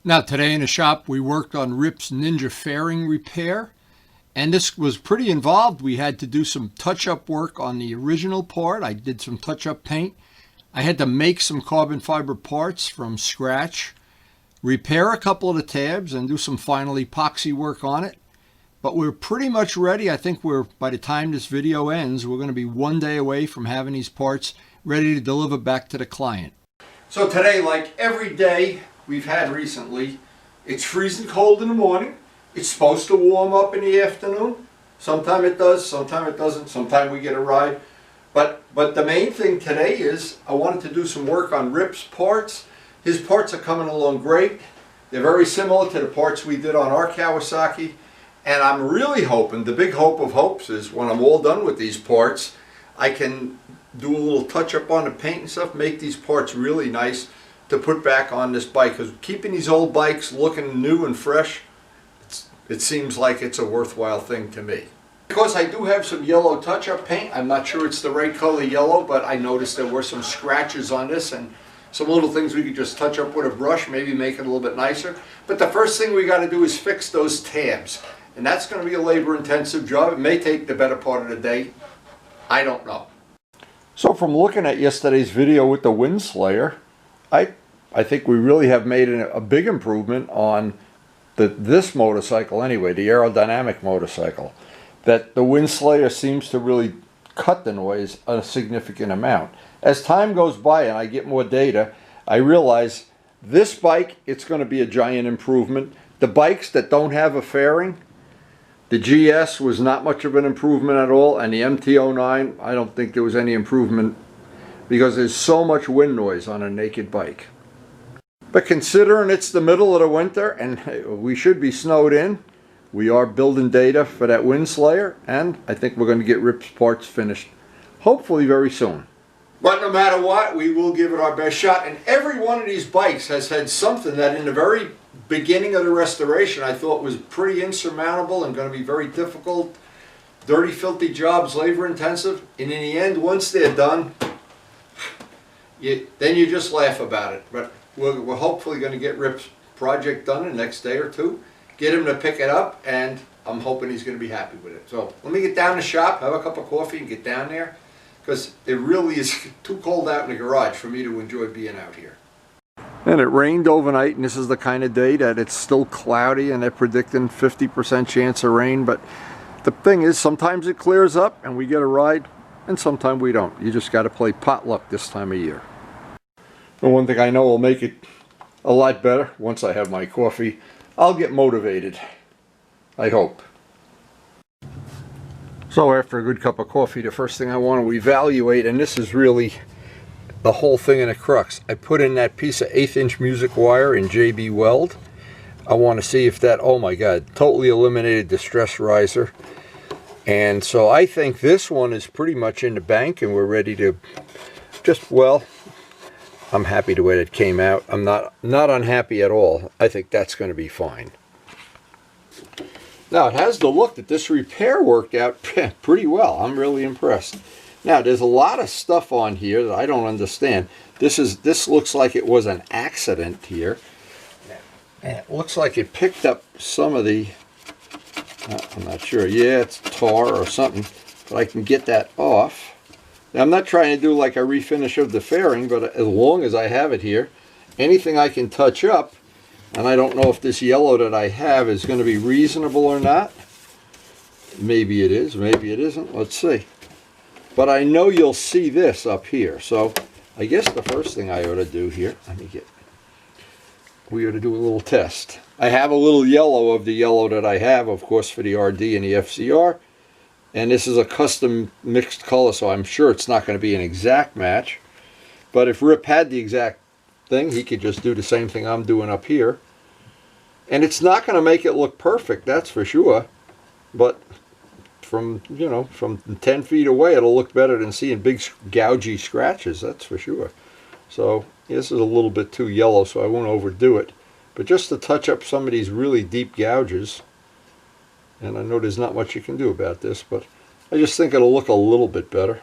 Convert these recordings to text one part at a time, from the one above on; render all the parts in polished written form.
Now today in the shop we worked on Rip's Ninja fairing repair, and this was pretty involved. We had to do some touch-up work on the original part. I did some touch-up paint. I had to make some carbon fiber parts from scratch, repair a couple of the tabs, and do some final epoxy work on it. But we're pretty much ready. I think by the time this video ends, we're going to be 1 day away from having these parts ready to deliver back to the client. So today, like every day we've had recently, it's freezing cold in the morning. It's supposed to warm up in the afternoon. Sometime it does, sometime it doesn't. Sometime we get a ride. But the main thing today is I wanted to do some work on Rip's parts. His parts are coming along great. They're very similar to the parts we did on our Kawasaki. And I'm really hoping, the big hope of hopes is when I'm all done with these parts, I can do a little touch up on the paint and stuff, make these parts really nice to put back on this bike. Because keeping these old bikes looking new and fresh, it seems like it's a worthwhile thing to me. Because I do have some yellow touch-up paint, I'm not sure it's the right color yellow, but I noticed there were some scratches on this and some little things we could just touch up with a brush, maybe make it a little bit nicer. But the first thing we got to do is fix those tabs. And that's going to be a labor-intensive job. It may take the better part of the day. I don't know. So from looking at yesterday's video with the Windslayer, I think we really have made a big improvement on this motorcycle anyway, the aerodynamic motorcycle. That the Windslayer seems to really cut the noise a significant amount. As time goes by and I get more data, I realize this bike, it's going to be a giant improvement. The bikes that don't have a fairing, the GS was not much of an improvement at all, and the MT-09, I don't think there was any improvement because there's so much wind noise on a naked bike. But considering it's the middle of the winter and we should be snowed in, we are building data for that Windslayer, and I think we're going to get Rip's parts finished hopefully very soon. But no matter what, we will give it our best shot. And every one of these bikes has had something that in the very beginning of the restoration I thought was pretty insurmountable and going to be very difficult. Dirty, filthy jobs, labor intensive. And in the end, once they're done, then you just laugh about it. But we're hopefully going to get Rip's project done in the next day or two. Get him to pick it up, and I'm hoping he's going to be happy with it. So let me get down to the shop, have a cup of coffee, and get down there. Because it really is too cold out in the garage for me to enjoy being out here. And it rained overnight, and this is the kind of day that it's still cloudy, and they're predicting 50% chance of rain. But the thing is, sometimes it clears up, and we get a ride, and sometimes we don't. You just got to play potluck this time of year. And one thing I know will make it a lot better, once I have my coffee, I'll get motivated. I hope. So after a good cup of coffee, the first thing I want to evaluate, and this is really the whole thing in a crux. I put in that piece of 1/8" music wire in JB Weld. I want to see if that, oh my God, totally eliminated the stress riser. And so I think this one is pretty much in the bank and we're ready to just, well, I'm happy the way that came out. I'm not unhappy at all. I think that's going to be fine. Now, it has the look that this repair worked out pretty well. I'm really impressed. Now, there's a lot of stuff on here that I don't understand. This looks like it was an accident here. And it looks like it picked up some of the, I'm not sure. Yeah, it's tar or something. But I can get that off. Now, I'm not trying to do like a refinish of the fairing, but as long as I have it here, anything I can touch up, and I don't know if this yellow that I have is going to be reasonable or not. Maybe it is, maybe it isn't. Let's see. But I know you'll see this up here. So I guess the first thing I ought to do here, we ought to do a little test. I have a little yellow of the yellow that I have, of course, for the RD and the FCR. And this is a custom mixed color, so I'm sure it's not going to be an exact match. But if Rip had the exact thing, he could just do the same thing I'm doing up here. And it's not going to make it look perfect, that's for sure. But from 10 feet away, it'll look better than seeing big gougy scratches, that's for sure. So this is a little bit too yellow, so I won't overdo it. But just to touch up some of these really deep gouges, and I know there's not much you can do about this, but I just think it'll look a little bit better.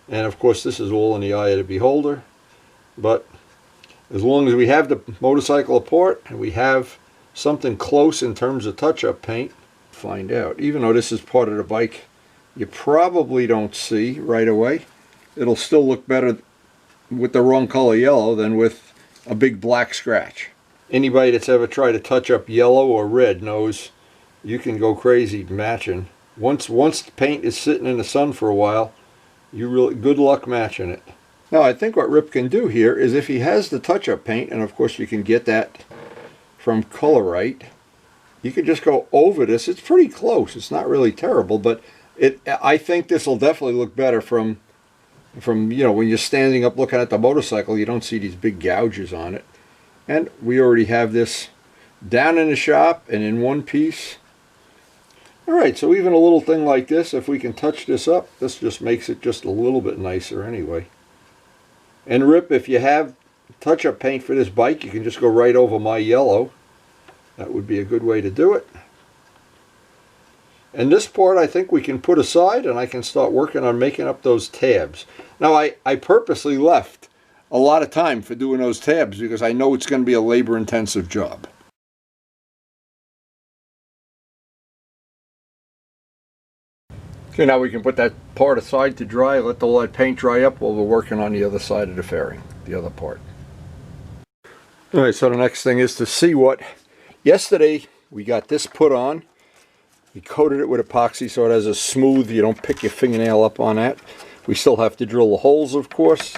And of course, this is all in the eye of the beholder. But As long as we have the motorcycle apart and we have something close in terms of touch-up paint, find out. Even though this is part of the bike, you probably don't see right away. It'll still look better with the wrong color yellow than with a big black scratch. Anybody that's ever tried to touch up yellow or red knows you can go crazy matching. Once the paint is sitting in the sun for a while, you really good luck matching it. Now I think what Rip can do here is, if he has the touch-up paint, and of course you can get that from Color-Rite, you can just go over this. It's pretty close. It's not really terrible, but I think this will definitely look better from you know, when you're standing up looking at the motorcycle, you don't see these big gouges on it. And we already have this down in the shop and in one piece. Alright, so even a little thing like this, if we can touch this up, this just makes it just a little bit nicer anyway. And Rip, if you have touch-up paint for this bike, you can just go right over my yellow. That would be a good way to do it. And this part I think we can put aside, and I can start working on making up those tabs. Now I purposely left a lot of time for doing those tabs because I know it's going to be a labor-intensive job. Okay, now we can put that part aside to dry, let all that paint dry up while we're working on the other side of the fairing, the other part. Alright, so the next thing is to see what... Yesterday we got this put on. We coated it with epoxy so it has a smooth, you don't pick your fingernail up on that. We still have to drill the holes, of course.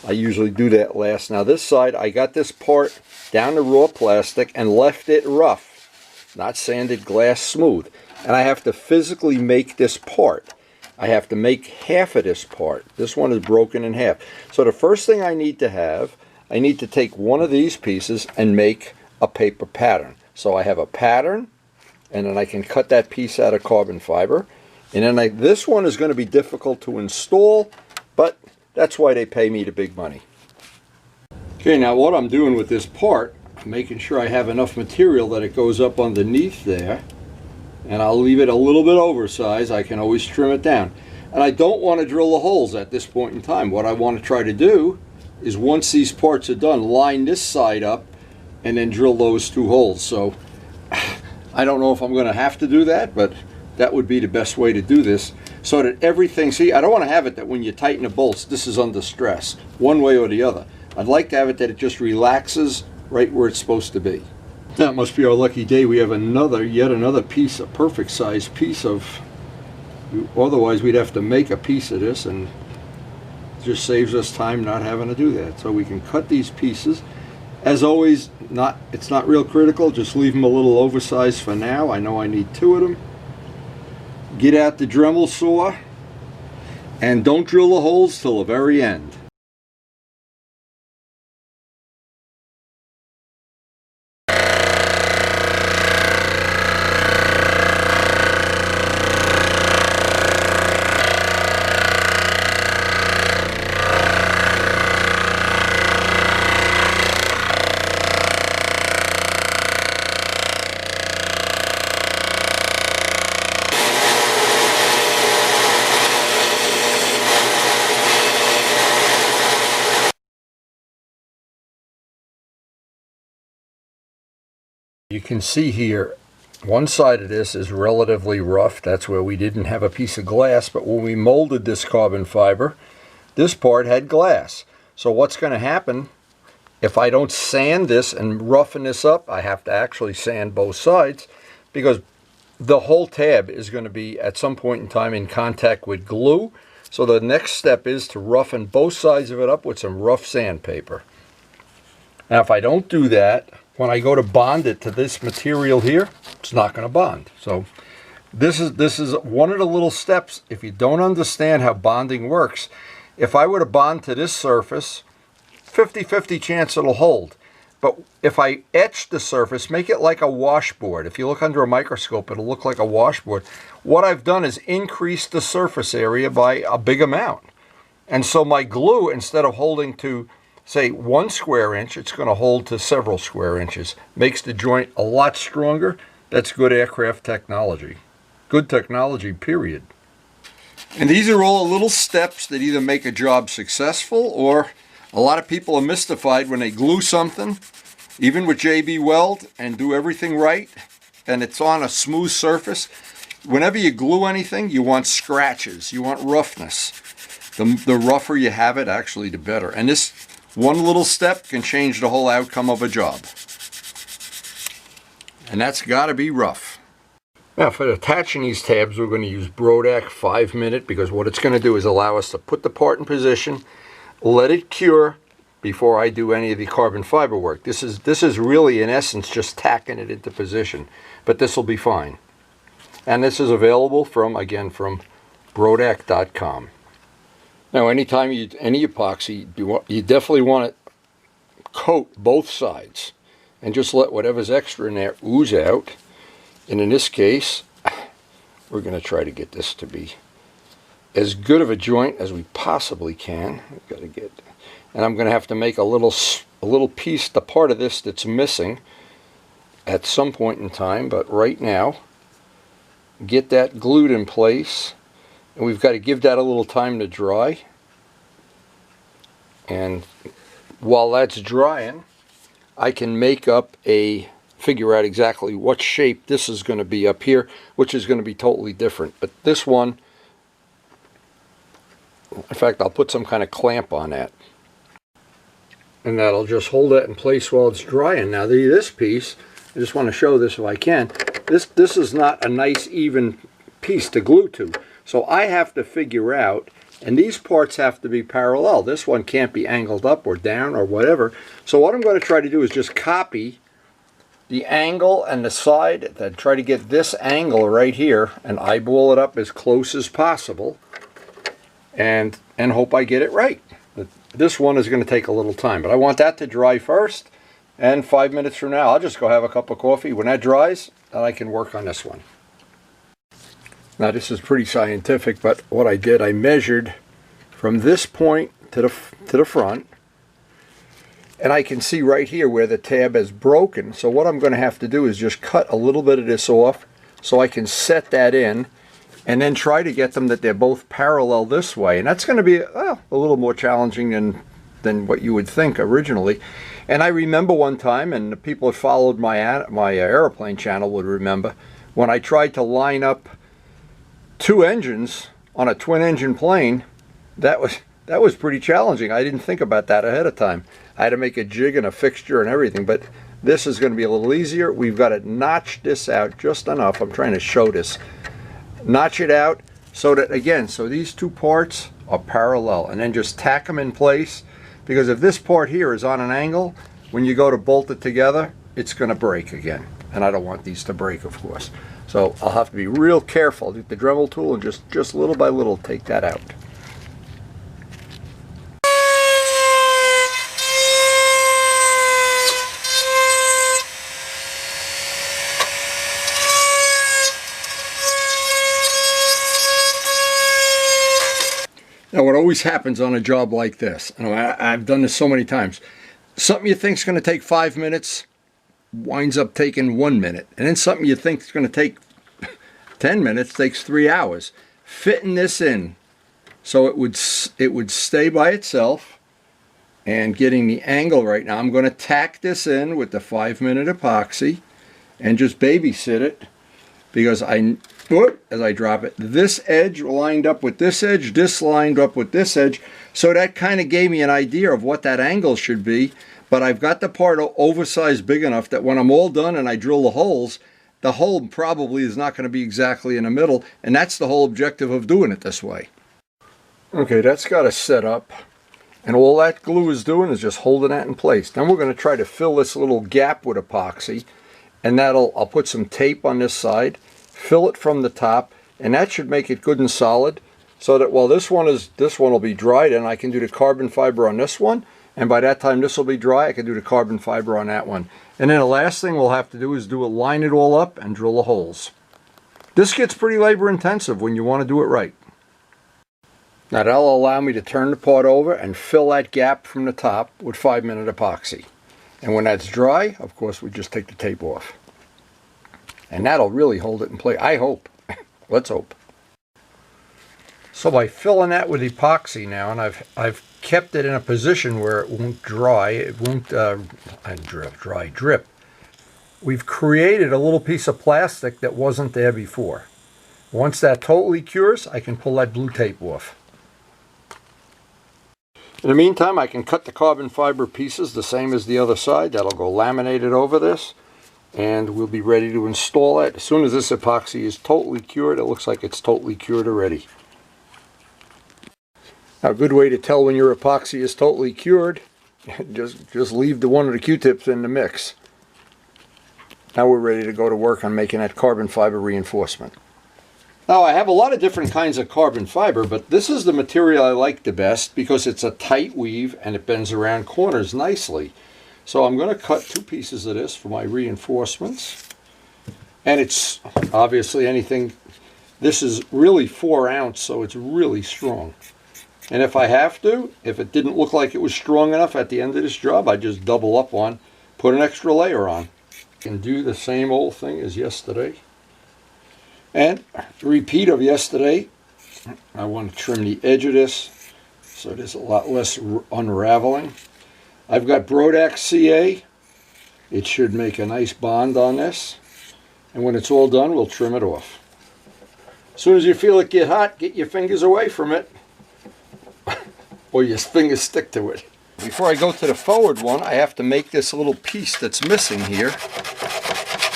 I usually do that last. Now this side, I got this part down to raw plastic and left it rough, not sanded glass smooth. And I have to physically make this part. I have to make half of this part. This one is broken in half. So the first thing I need to have, I need to take one of these pieces and make a paper pattern. So I have a pattern, and then I can cut that piece out of carbon fiber. And then this one is going to be difficult to install, but that's why they pay me the big money. Okay, now what I'm doing with this part, I'm making sure I have enough material that it goes up underneath there. And I'll leave it a little bit oversized. I can always trim it down. And I don't want to drill the holes at this point in time. What I want to try to do is, once these parts are done, line this side up and then drill those two holes. So I don't know if I'm going to have to do that, but that would be the best way to do this, so that everything, see, I don't want to have it that when you tighten the bolts, this is under stress, one way or the other. I'd like to have it that it just relaxes right where it's supposed to be. That must be our lucky day. We have yet another piece, a perfect size piece of, otherwise we'd have to make a piece of this, and it just saves us time not having to do that. So we can cut these pieces. As always, it's not real critical, just leave them a little oversized for now. I know I need two of them. Get out the Dremel saw, and don't drill the holes till the very end. You can see here, one side of this is relatively rough. That's where we didn't have a piece of glass, but when we molded this carbon fiber, this part had glass. So what's going to happen, if I don't sand this and roughen this up, I have to actually sand both sides, because the whole tab is going to be at some point in time in contact with glue. So the next step is to roughen both sides of it up with some rough sandpaper. Now if I don't do that, when I go to bond it to this material here, it's not going to bond. So this is one of the little steps. If you don't understand how bonding works, if I were to bond to this surface, 50-50 chance it'll hold. But if I etch the surface, make it like a washboard. If you look under a microscope, it'll look like a washboard. What I've done is increase the surface area by a big amount. And so my glue, instead of holding to, say, 1 square inch, it's going to hold to several square inches. Makes the joint a lot stronger. That's good aircraft technology. Good technology, period. And these are all little steps that either make a job successful or A lot of people are mystified when they glue something, even with JB Weld, and do everything right, and it's on a smooth surface. Whenever you glue anything, you want scratches, you want roughness. The rougher you have it, actually, the better. And this one little step can change the whole outcome of a job. And that's got to be rough. Now, for attaching these tabs, we're going to use Brodach 5-minute, because what it's going to do is allow us to put the part in position, let it cure before I do any of the carbon fiber work. This is really, in essence, just tacking it into position, but this will be fine. And this is available from Brodach.com. Now, anytime you any epoxy, you definitely want to coat both sides and just let whatever's extra in there ooze out. And in this case, we're going to try to get this to be as good of a joint as we possibly can. We've got to get, and I'm going to have to make a little piece, the part of this that's missing, at some point in time. But right now, get that glued in place, and we've got to give that a little time to dry. And while that's drying, I can figure out exactly what shape this is going to be up here, which is going to be totally different. But this one, in fact, I'll put some kind of clamp on that, and that'll just hold that in place while it's drying. Now this piece, I just want to show this if I can. This is not a nice even piece to glue to, so I have to figure out, and these parts have to be parallel. This one can't be angled up or down or whatever. So what I'm going to try to do is just copy the angle and the side, then try to get this angle right here and eyeball it up as close as possible, and hope I get it right. This one is going to take a little time, but I want that to dry first, and 5 minutes from now I'll just go have a cup of coffee. When that dries, then I can work on this one. Now this is pretty scientific, but what I did, I measured from this point to the front, and I can see right here where the tab is broken. So what I'm going to have to do is just cut a little bit of this off so I can set that in, and then try to get them that they're both parallel this way. And that's going to be a little more challenging than what you would think originally. And I remember one time, and the people that followed my airplane channel would remember, when I tried to line up two engines on a twin engine plane, that was pretty challenging. I didn't think about that ahead of time. I had to make a jig and a fixture and everything, but this is going to be a little easier. We've got to notch this out just enough. I'm trying to show this. Notch it out so that, again, so these two parts are parallel, and then just tack them in place, because if this part here is on an angle, when you go to bolt it together, it's going to break again, and I don't want these to break, of course. So I'll have to be real careful with the Dremel tool and just little by little take that out. Now, what always happens on a job like this, and I've done this so many times, something you think is going to take 5 minutes winds up taking 1 minute, and then something you think is going to take 10 minutes takes 3 hours. Fitting this in so it would stay by itself, and getting the angle right. Now I'm going to tack this in with the 5-minute epoxy and just babysit it, because as I drop it, this edge lined up with this edge, this lined up with this edge, so that kind of gave me an idea of what that angle should be. But I've got the part oversized big enough that when I'm all done and I drill the holes, the hole probably is not going to be exactly in the middle, and that's the whole objective of doing it this way. Okay, that's got to set up, and all that glue is doing is just holding that in place. Then we're going to try to fill this little gap with epoxy, and I'll put some tape on this side, fill it from the top, and that should make it good and solid, so that while this one will be dried, and I can do the carbon fiber on this one, and by that time this will be dry, I can do the carbon fiber on that one. And then the last thing we'll have to do is line it all up and drill the holes. This gets pretty labor intensive when you want to do it right. Now that'll allow me to turn the part over and fill that gap from the top with 5-minute epoxy. And when that's dry, of course, we just take the tape off. And that'll really hold it in place, I hope. Let's hope. So by filling that with epoxy now, and I've kept it in a position where it won't dry, it won't drip. We've created a little piece of plastic that wasn't there before. Once that totally cures, I can pull that blue tape off. In the meantime, I can cut the carbon fiber pieces the same as the other side. That'll go laminated over this, and we'll be ready to install it. As soon as this epoxy is totally cured, it looks like it's totally cured already. Now, a good way to tell when your epoxy is totally cured, just leave one of the Q-tips in the mix. Now we're ready to go to work on making that carbon fiber reinforcement. Now, I have a lot of different kinds of carbon fiber, but this is the material I like the best because it's a tight weave and it bends around corners nicely. So I'm going to cut 2 pieces of this for my reinforcements. And it's obviously anything, this is really 4 ounce, so it's really strong. And if I have to, if it didn't look like it was strong enough at the end of this job, I just double up on, put an extra layer on. And do the same old thing as yesterday. And repeat of yesterday, I want to trim the edge of this so there's a lot less unraveling. I've got Brodax CA. It should make a nice bond on this. And when it's all done, we'll trim it off. As soon as you feel it get hot, get your fingers away from it. Or your fingers stick to it. Before I go to the forward one, I have to make this little piece that's missing here.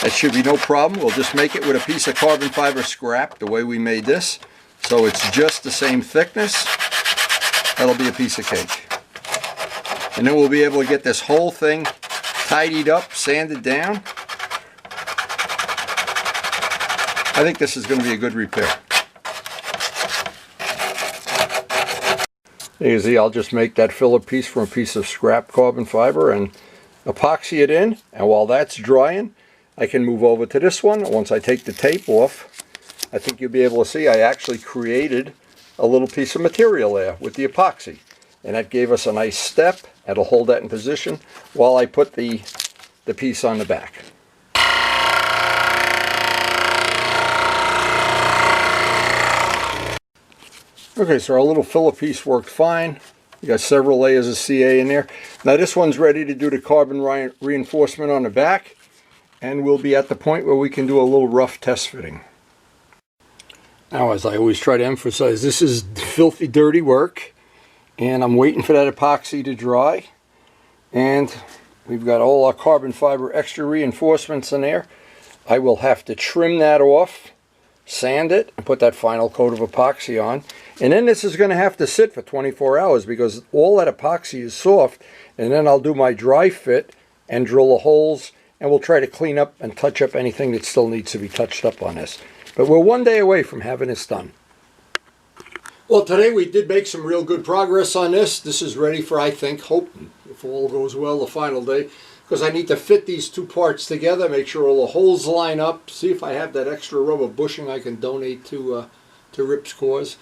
That should be no problem. We'll just make it with a piece of carbon fiber scrap, the way we made this. So it's just the same thickness. That'll be a piece of cake. And then we'll be able to get this whole thing tidied up, sanded down. I think this is going to be a good repair. Easy, I'll just make that filler piece from a piece of scrap carbon fiber and epoxy it in. And while that's drying, I can move over to this one. Once I take the tape off, I think you'll be able to see I actually created a little piece of material there with the epoxy. And that gave us a nice step. That'll hold that in position while I put the piece on the back. Okay, so our little filler piece worked fine. We got several layers of CA in there. Now this one's ready to do the carbon reinforcement on the back, and we'll be at the point where we can do a little rough test fitting. Now, as I always try to emphasize, this is filthy dirty work, and I'm waiting for that epoxy to dry. And we've got all our carbon fiber extra reinforcements in there. I will have to trim that off, sand it, and put that final coat of epoxy on. And then this is going to have to sit for 24 hours because all that epoxy is soft. And then I'll do my dry fit and drill the holes, and we'll try to clean up and touch up anything that still needs to be touched up on this. But we're 1 day away from having this done. Well, today we did make some real good progress on this. This is ready for, I think, hope, if all goes well, the final day. Because I need to fit these 2 parts together, make sure all the holes line up, see if I have that extra rubber bushing I can donate to Rip's cause.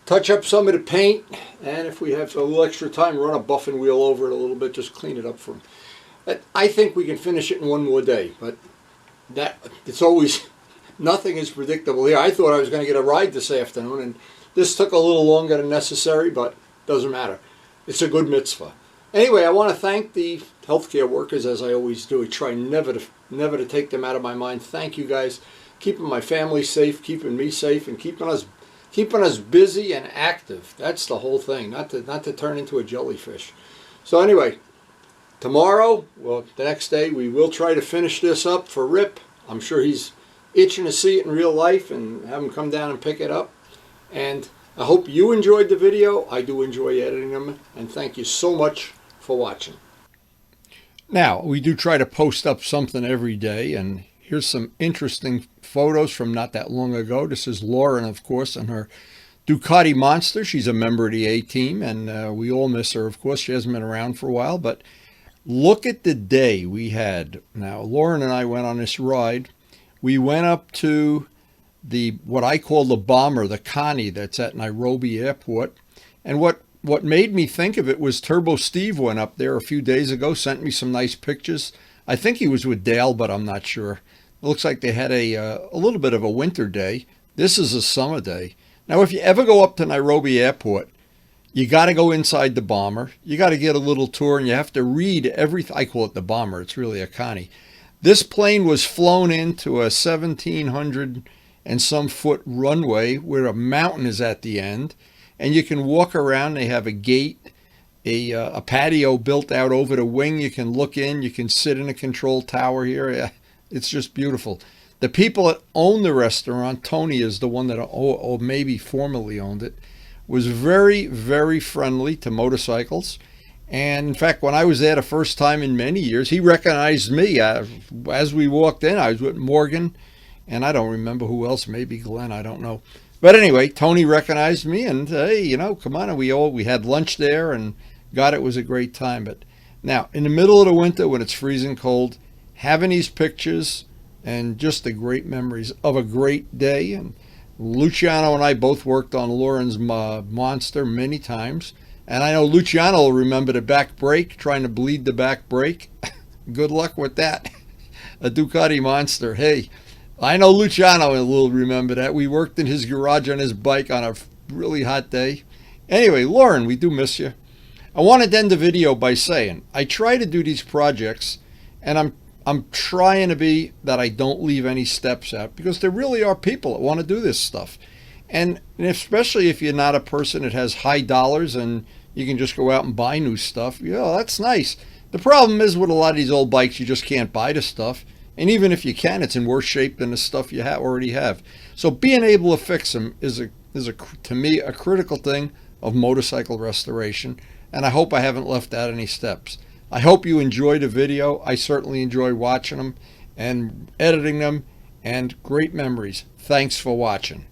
Touch up some of the paint, and if we have a little extra time, run a buffing wheel over it a little bit, just clean it up for him. I think we can finish it in 1 more day, but it's always, nothing is predictable here. I thought I was going to get a ride this afternoon, and this took a little longer than necessary, but doesn't matter. It's a good mitzvah. Anyway, I want to thank the healthcare workers, as I always do. I try never to take them out of my mind. Thank you guys, keeping my family safe, keeping me safe, and keeping us busy and active. That's the whole thing, not to turn into a jellyfish. So anyway, tomorrow, well, the next day, we will try to finish this up for Rip. I'm sure he's itching to see it in real life and have him come down and pick it up. And I hope you enjoyed the video. I do enjoy editing them, and thank you so much for watching. Now, we do try to post up something every day, and here's some interesting photos from not that long ago. This is Lauren, of course, and her Ducati Monster. She's a member of the A-Team, and we all miss her, of course. She hasn't been around for a while, but look at the day we had. Now, Lauren and I went on this ride. We went up to what I call the bomber, the Connie, that's at Nairobi Airport. And what made me think of it was Turbo Steve went up there a few days ago, sent me some nice pictures. I think he was with Dale, but I'm not sure. It looks like they had a little bit of a winter day. This is a summer day. Now, if you ever go up to Nairobi Airport, you got to go inside the bomber. You got to get a little tour, and you have to read everything. I call it the bomber. It's really a Connie. This plane was flown into a 1,700 and some foot runway where a mountain is at the end, and you can walk around. They have a gate, a patio built out over the wing. You can look in. You can sit in a control tower here. It's just beautiful. The people that own the restaurant, Tony is the one that, or maybe formerly owned it, was very, very friendly to motorcycles. And in fact, when I was there the first time in many years, he recognized me. As we walked in, I was with Morgan, and I don't remember who else, maybe Glenn, I don't know. But anyway, Tony recognized me, and hey, come on. And we had lunch there, and God, it was a great time. But now, in the middle of the winter when it's freezing cold, having these pictures and just the great memories of a great day. And Luciano and I both worked on Lauren's Monster many times. And I know Luciano will remember the back brake, trying to bleed the back brake. Good luck with that. A Ducati Monster. Hey, I know Luciano will remember that. We worked in his garage on his bike on a really hot day. Anyway, Lauren, we do miss you. I wanted to end the video by saying I try to do these projects, and I'm trying to be that I don't leave any steps out, because there really are people that want to do this stuff. And especially if you're not a person that has high dollars and you can just go out and buy new stuff, that's nice. The problem is with a lot of these old bikes, you just can't buy the stuff. And even if you can, it's in worse shape than the stuff you already have. So being able to fix them is to me, a critical thing of motorcycle restoration. And I hope I haven't left out any steps. I hope you enjoyed the video. I certainly enjoy watching them and editing them, and great memories. Thanks for watching.